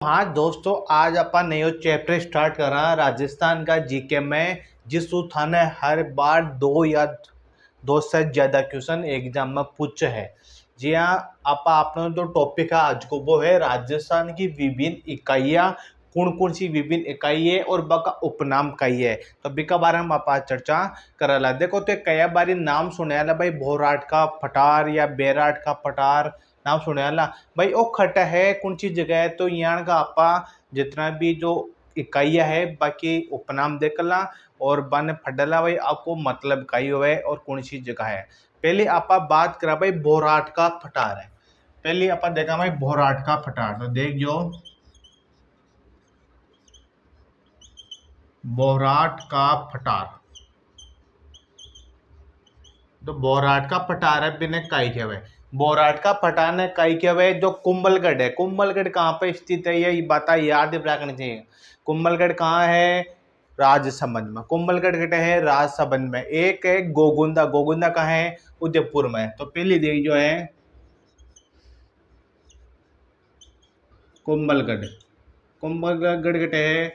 हाँ दोस्तों, आज अपन नयो चैप्टर स्टार्ट कर रहा राजस्थान का जीके में, जिस थाने हर बार दो से ज़्यादा क्वेश्चन एग्जाम में पूछे है। जी हाँ, अपना जो टॉपिक है आज को वो है राजस्थान की विभिन्न इकाइयाँ। कौन कौन सी विभिन्न इकाई है और बका उपनाम कई है, तो अभी के बारे में आप आज चर्चा करला। देखो तो कई बारी नाम सुने भाई, भोराट का पठार या बेराट का पठार नाम सुने वाला भाई। वो खट है कौन सी जगह है, तो यहाँ का आपा जितना भी जो इकाइया है बाकी उपनाम देखला और बन फडला भाई आपको मतलब कई हुए और कौन सी जगह है। पहले आपा बात करा भाई भोराट का फटार है। पहले आपा देखा भाई भोराट का फटार, तो देख जो भोराट का फटार, तो बोराट का पठार है बिना काई के हुए। बोराट का पठार है काई के हुए जो कुंभलगढ़ है। कुंभलगढ़ कहाँ पे स्थित है ये बात याद रखनी चाहिए। कुंभलगढ़ कहाँ है? राजसमंद में। कुंभलगढ़ कटे है राजसमंद में। एक है गोगुंदा, गोगुंदा कहाँ है? उदयपुर में। तो पहली देख जो है कुंभलगढ़, कुंभलगढ़ कटे है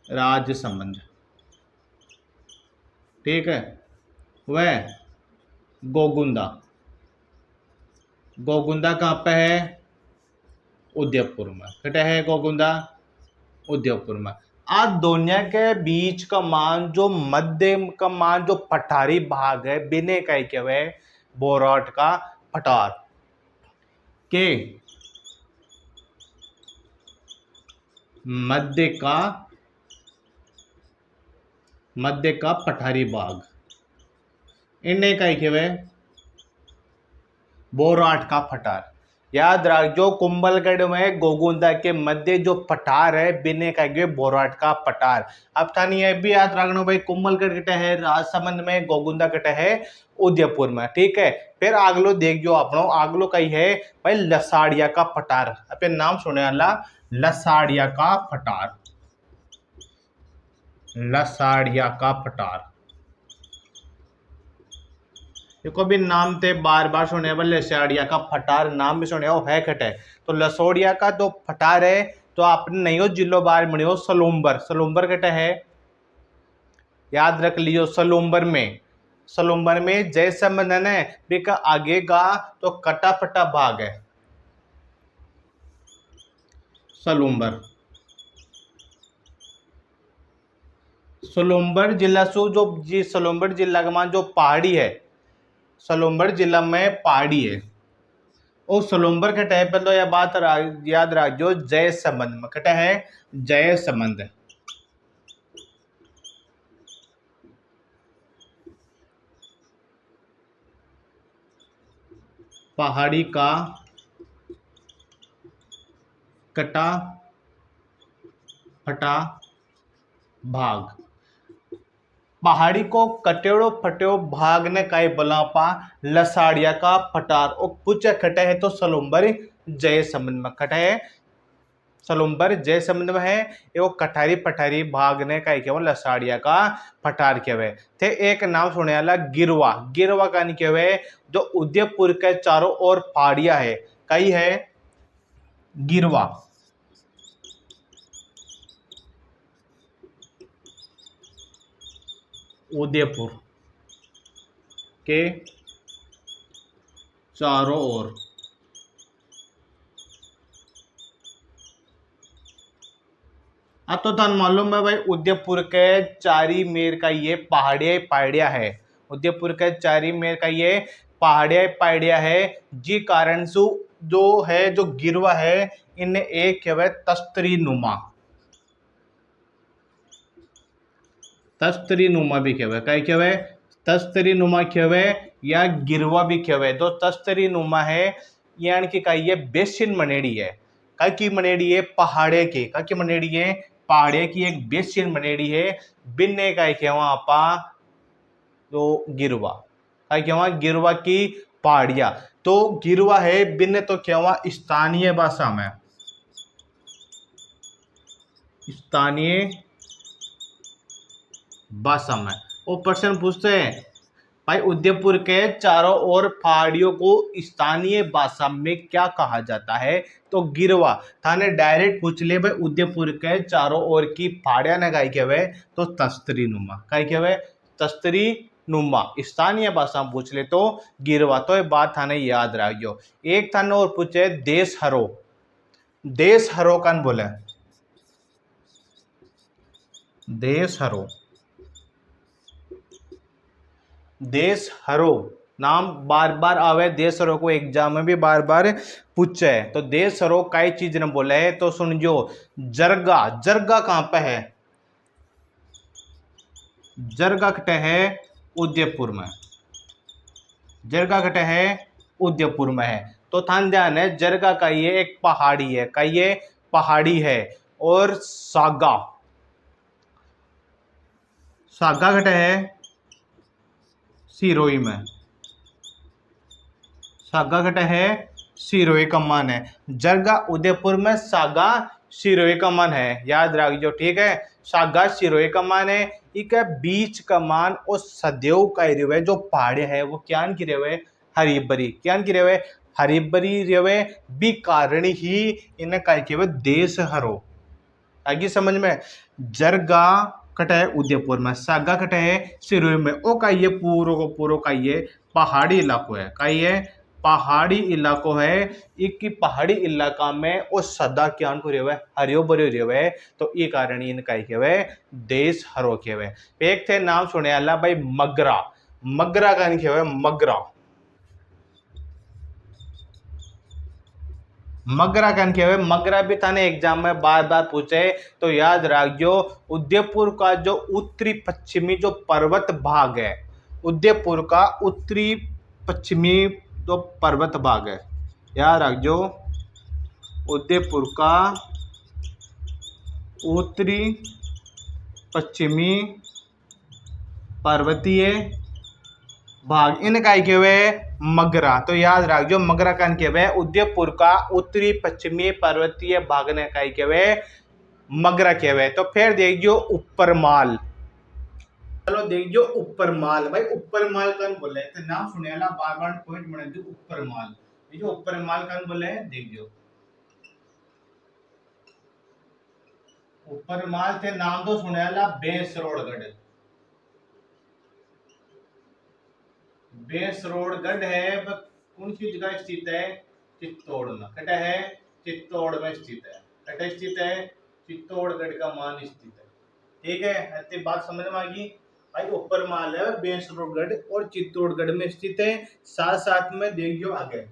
राजसमंद, ठीक है। वह गोगुंदा, गोगुंदा कहाँ पे है? उदयपुर में। कटे है गोगुंदा? उदयपुर में। आज दोनों के बीच का मान जो मध्य का मान जो पठारी भाग है बिने का क्या है? बोराट का पठार के मध्य का पठारी भाग इन्हें का क्या है? बोराट का पठार। याद रख जो कुंभलगढ़ में गोगुंदा के मध्य जो पठार है बिने का बोराट का पठार। अब थानी ये भी याद रखना भाई, कुंभलगढ़ कटे है राजसमंद में, गोगुंदा कटे है उदयपुर में, ठीक है। फिर आगलो देख जो अपनो आगलो कही है भाई लसाड़िया का पठार। अपने नाम सुने वाला लसाड़िया का पठार, लसाड़िया का पठार। देखो भी नाम थे बार बार सुने वाले लसोड़िया का फटार, नाम भी सुने हो है खटे। तो लसोड़िया का तो फटार है तो आपने नहीं हो जिलो बार बने हो सलूम्बर, सलूम्बर कटे है याद रख लियो। सलूम्बर में, सलूम्बर में जैसे मन है बिका आगे का तो कटा फटा भाग है सलूम्बर। सलूम्बर जिला सो जो जी सलूम्बर जिला का मान जो पहाड़ी है, सलूम्बर जिला में पहाड़ी है। और सलूम्बर के टाइप पे तो यह बात याद रखो जय संबंध में कटा है जय संबंध। पहाड़ी का कटा फटा भाग, पहाड़ी को कटेड़ो फटेड़ो भाग ने काई बोला पा लसाड़िया का फटार। और कुछ कटे है तो सलूम्बर जय संबंध में कटे है, सलूम्बर जय संबंध में है। वो कठारी पठारी भाग ने कई के लसाड़िया का पठार के हुए थे। एक नाम सुने वाला गिरवा, गिरवा का नहीं के हुए जो उदयपुर के चारों ओर पहाड़िया है कई है गिरवा। उदयपुर के चारों ओर अब तो थान मालूम है भाई उदयपुर के चारी मेर का ये पहाड़िया पहाड़िया है। उदयपुर के चारी मेर का ये पहाड़िया पहाड़िया है। जी कारण सु जो है जो गिरवा है इन्हें एक कहवे तस्तरी नुमा, तस्तरी नुमा भी कहवे कई कहवे तस्तरी नुमा कहवे या गिरवा भी कहवे। तो तस्तरी नुमा है यानी कि कई ये बेसिन मनेड़ी है, कई की मनेड़ी है पहाड़े की, कई की मनेड़ी है पहाड़े की एक बेसिन मनेड़ी है। बिन्ने का कहवा आपा तो गिरवा कई कहवा गिरवा की पहाड़िया। तो गिरवा है बिन्ने तो कहवा स्थानीय भाषा में, स्थानीय भाषा में। वो प्रश्न पूछते हैं भाई उदयपुर के चारों ओर पहाड़ियों को स्थानीय भाषा में क्या कहा जाता है? तो गिरवा। थाने डायरेक्ट पूछ ले भाई उदयपुर के चारों ओर की पहाड़ियां ने काय कहवे? तो तस्तरी नुमा। काय कहवे? तस्तरी नुमा। स्थानीय भाषा में पूछ ले तो गिरवा। तो ये बात थाने याद रखियो। एक थाने और पूछे देश हरो। देश हरो कन बोले? देश हरो। देश हरो नाम बार बार आवे, देश हरो को एग्जाम में भी बार बार पूछे है। तो देश हरो कई चीज ने बोले है तो सुन जो। जरगा। जरगा कहां पे है? जरगा कटे है उदयपुर में। जरगा कटे है उदयपुर में है। तो थान ध्यान है जरगा का ये एक पहाड़ी है। का ये पहाड़ी है। और सागा। सागा कटे है सिरोही में। सागा कटे है सिरोही कमान है। जरगा उदयपुर में, सागा सिरोही कमान है। याद रखियो ठीक है। सागा सिरोही कमान है। इक बीच कमान और सदैव का रेवे जो पहाड़े है वो क्या की रेवे? हरी भरी। क्या की रेवे? हरी भरी रेवे। बी कारण ही इन्हें काय केवे? देश हरो। आगे समझ में? जरगा कटे है उदयपुर में, सागा कटे है सिरोही में। ओ का ये पूरो को पूरो का ये पहाड़ी इलाको है। का ये पहाड़ी इलाको है। एक की पहाड़ी इलाका में और सदा क्या को रेवे? हरियो भरियो रेवे। तो ये कारण इन का केवे? देश हरो केवे। एक थे नाम सुने आला भाई मगरा। मगरा का केवे? मगरा। मगरा कन के हुए? मगरा भी थाने एग्जाम में बार बार पूछे। तो याद रखियो उदयपुर का जो उत्तरी पश्चिमी जो पर्वत भाग है, उदयपुर का उत्तरी पश्चिमी जो पर्वत भाग है, याद रखियो उदयपुर का उत्तरी पश्चिमी पर्वतीय भाग इनका के हुए मगरा। तो याद रखियो मगरा कन के हुए? उदयपुर का उत्तरी पश्चिमी पर्वतीय भाग ने का के हुए? मगरा के हुए। तो फिर देखियो ऊपर माल। चलो देखियो ऊपर माल। भाई ऊपर माल कन बोले? तो नाम सुने वाला बार बार पॉइंट बना दो ऊपर माल। ये जो ऊपर माल कन बोले देखियो। ऊपर माल थे नाम तो सुने वाला बेसरोड़गढ़। बेसरोड़गढ़ है कौन सी जगह स्थित है? चित्तौड़ में। कटा है चित्तौड़ में स्थित है। कटा स्थित है चित्तौड़गढ़ का मान स्थित है। ठीक है, इतनी बात समझ में आ गई। भाई ऊपर माल है बेसरोड़गढ़ और चित्तौड़गढ़ में स्थित है। साथ साथ में देखियो आगे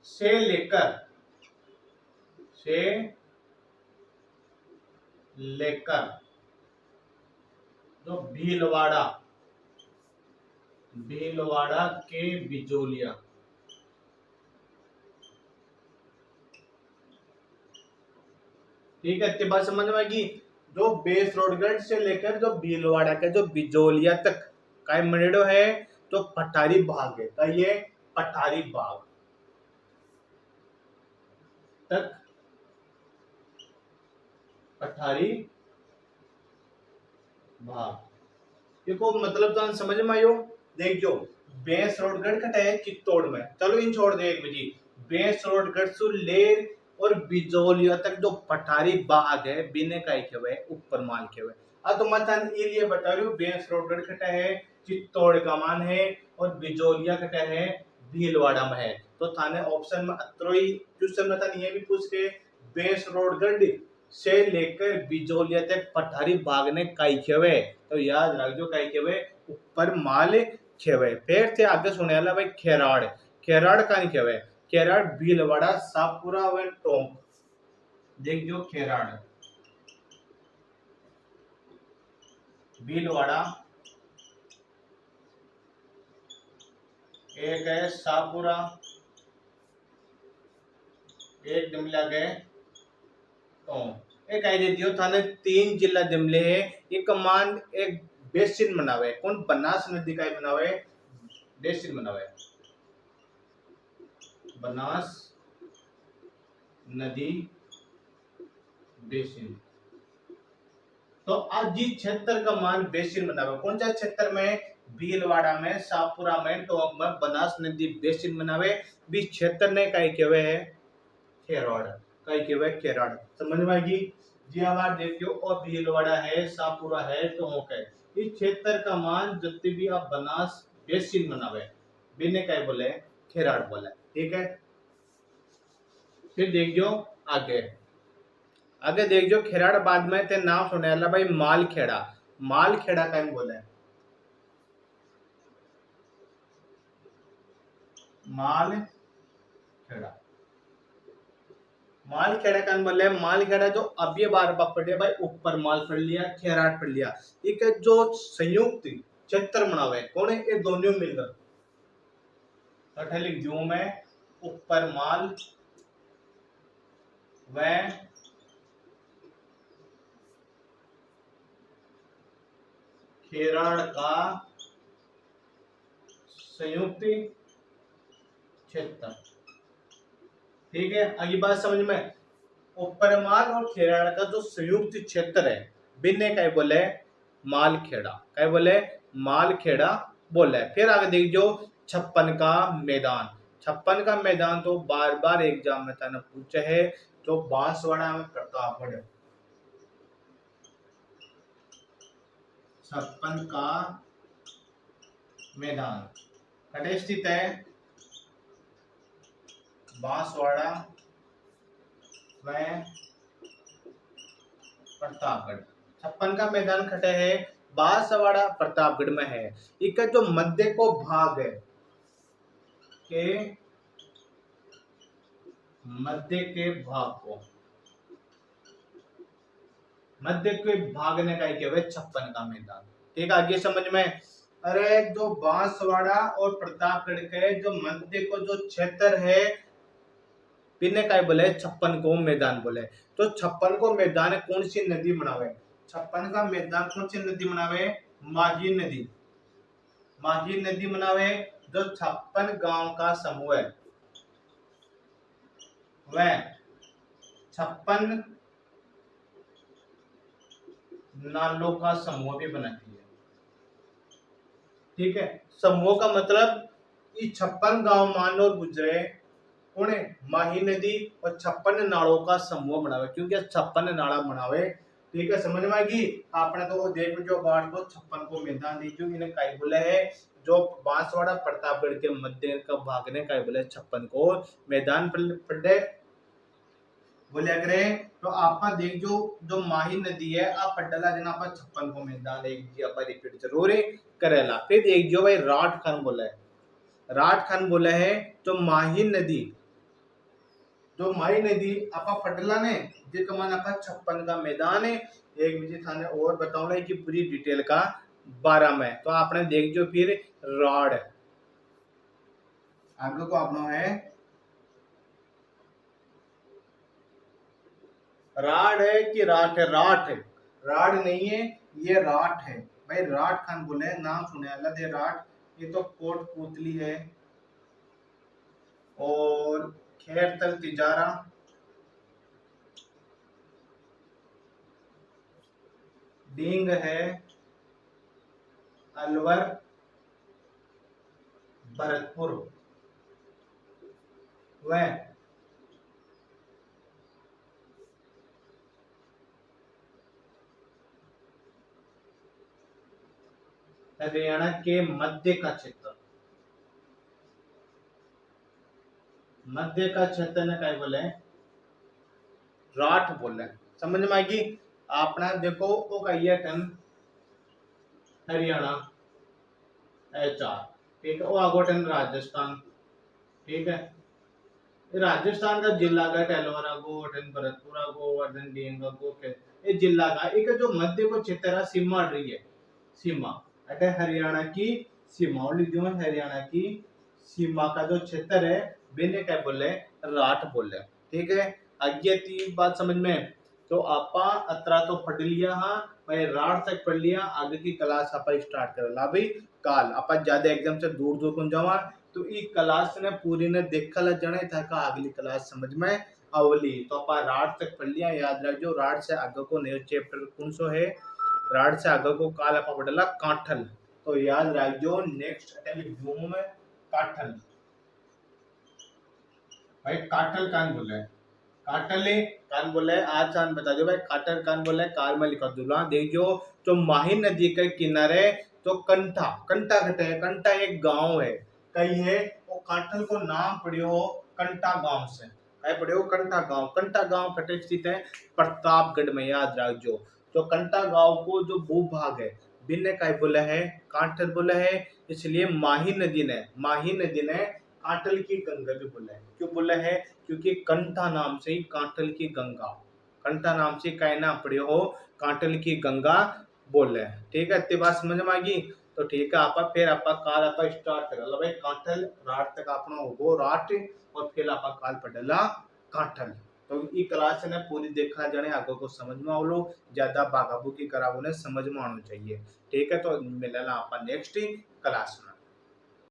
से लेकर जो भीलवाड़ा के बिजोलिया। ठीक है, इतनी बात समझ में आएगी। जो बेसरोड़गढ़ से लेकर जो भीलवाड़ा के जो बिजोलिया तक का मनेडो है तो पठारी भाग है। का ये पठारी भाग तक पठारी भाग। देखो मतलब तो समझ में आयो। देखियो बेसरोड़गढ़ कटा है चित्तौड़ में। चलो इन छोड़ दे एक बजी। बेसरोड़गढ़ से लेर और बिजोलिया तक जो पठारी बाग है बिने का हुए ऊपर माल के हुए। अब तो मतलब ये लिए बता रही हूँ बेसरोड़गढ़ कटा है चित्तौड़ का मान है और बिजोलिया कटा है भीलवाड़ा में है। तो थाने ऑप्शन में अत्रोई क्वेश्चन में था ये भी पूछ के बेसरोड़गढ़ से लेकर बिजोलिया तक पठारी भाग ने काई खेवे। तो याद रखो काई खेवे ऊपर माल खेवे। फिर थे आगे सुने वाला भाई खेराड़। खेराड़ का नहीं खेवे? खेराड़ भीलवाड़ा सापुरा व टोंक। देख जो खेराड़ भीलवाड़ा एक है सापुरा एक दिमला गए एक आई दियो थाने 3 जिला दिमले है। एक कमान एक बेसिन बनावे कौन? बनास नदी का बनावे बेसिन बनावे। बनास नदी बेसिन। तो आज जी क्षेत्र का मान बेसिन बनावे कौन सा क्षेत्र में? भीलवाड़ा में, शाहपुरा में, टोंक में बनास नदी बेसिन बनावे बीच क्षेत्र ने कई केवे है खेरड़, कई केवे खेरड़। समझ में आएगी जी। हमारे देखियो और भीलवाड़ा है, शाहपुरा है, टोंक है, इस क्षेत्र का मान जितने भी आप बनास बेसिन बनावे बिने कई बोले खेराड़ बोले। ठीक है, फिर देखियो आगे, आगे देखियो खेराड़ बाद में ते नाम सुने भाई मालखेड़ा। मालखेड़ा कहीं बोले मालखेड़ा, मालखेड़ा कौन बोले मालखेड़ा जो अभी बार पढ़े भाई ऊपर माल पढ़ लिया खेराट पढ़ लिया, एक जो संयुक्त क्षेत्र बनावे कौन है ये दोनों मिलकर कठे लिख दूं मैं ऊपर माल व खेराड़ का संयुक्त क्षेत्र। ठीक है, अगली बात समझ में, ऊपर माल और खेराड़ का जो संयुक्त क्षेत्र है बिन्ने कई बोले मालखेड़ा, कई बोले मालखेड़ा बोले। फिर आगे देख जो छप्पन का मैदान, छप्पन का मैदान तो बार बार एग्जाम में था ना पूछे है, जो बांसवाड़ा में प्रतापगढ़, छप्पन का मैदान कटे स्थित है बांसवाड़ा व प्रतापगढ़। छप्पन का मैदान खटे है बांसवाड़ा प्रतापगढ़ में है। इसका जो मध्य को भाग है के मध्य के भाग को, मध्य के भाग ने कहा कि छप्पन का मैदान। ठीक, आगे समझ में, अरे जो बांसवाड़ा और प्रतापगढ़ के जो मध्य को जो क्षेत्र है बिन्ने काय बोले छप्पन को मैदान बोले। तो छप्पन को मैदान कौन सी नदी बनावे, छप्पन का मैदान कौन सी नदी बनावे माझी नदी, माझी नदी बनावे। जो छप्पन गांव का समूह है वह छप्पन नालों का समूह भी बनाती है। ठीक है, समूह का मतलब ये 56 गांव मान लो गुजरे उन्हें माही नदी और 56 नालों का समूह बनावे, क्योंकि 56 नाला बनावे। ठीक है, समझ में आएगी। आपने तो देख जो बाढ़ को 56 को मैदान दी जो इन्हें कई बोले है, जो बांसवाड़ा प्रतापगढ़ के मध्य का भाग ने कई बोले 56 को मैदान पड़े बोलिया करे। तो आप देख जो माही नदी है आप पड्डला जना आप 56 को मैदान एक जी आप रिपीट जरूर करेला। फिर एक जो भाई राठ खान बोला है, राठ खान बोला है जो माही नदी, जो माही नदी आपा पटला ने जे कमान आपा 56 का मैदान है। एक विजय थाने और बताऊंगा कि पूरी डिटेल का 12 में। तो आपने देख जो फिर राड आगे को अपना है राड है कि राठ है, राठ है, राड नहीं है ये राठ है भाई। राठ खान बोले नाम सुने अलग है राठ, ये तो कोटपुतली है और खैरतल तिजारा, डींग है, अलवर, भरतपुर वह हरियाणा के मध्य का क्षेत्र, मध्य का क्षेत्र ने क्या बोले राठ बोले। समझ में आएगी। आपने देखो वो कहिए टन हरियाणा HR, ठीक है, वो आगोटन राजस्थान। ठीक है, राजस्थान का जिला का टेलवर आगो वर्धन भरतपुर आगो वर्धन डींग आगो ये जिला का एक जो मध्य को क्षेत्र सीमा रही है, सीमा अटे हरियाणा की सीमा और लिखी है हरियाणा की सीमा का जो क्षेत्र है बिने क्या बोले राठ बोले। ठीक है, आगे तीन बात समझ में। तो आपा अतरा तो पढ़ लिया हाँ भाई, राठ तक पढ़ लिया, आगे की क्लास आपा स्टार्ट कर ला भाई काल। आपा ज्यादा एग्जाम से दूर दूर कौन जावा तो ई क्लास ने पूरी ने देखा जने था का अगली क्लास समझ में अवली। तो आपा राठ तक पढ़ लिया, याद रखो। राठ से आगे को नयो चैप्टर कौन सो है, राठ से आगे को काल आपा पढ़ला काठल, तो याद रखो नेक्स्ट अटैक एग्जाम में काठल। भाई काठल कान बोले काटले कान बोले आज कान बता दो भाई काटर कान बोले कार में लिखा दूंगा देखो। तो माही नदी के किनारे तो कंठा कंठा कहते हैं। कंठा एक गांव है कहीं है वो काटल को नाम पड़ियो कंठा गांव से कहीं पड़ियो कंठा गांव कटे स्थित है प्रतापगढ़ में याद रखो। तो कंठा गांव को जो भूभाग है भिन्न कहीं बोला है काटल बोला है। इसलिए माही नदी ने काटल की गंगा भी बोला है। क्यों बोला है क्योंकि कंठा नाम से ही काटल की गंगा कंठा नाम से कहना पड़े हो काटल की गंगा बोले। ठीक है इतनी बात समझ में आ गई। तो ठीक है आप फिर आप काल आप स्टार्ट कर भाई काटल रात तक अपना होगो रात और फिर आप काल पड़ेला काटल। तो ये क्लास ने पूरी देखा जाने आगे को समझ में आओ ज्यादा बागाबू की करावो ने समझ में आना चाहिए। ठीक है तो मिलेला आप नेक्स्ट क्लास में।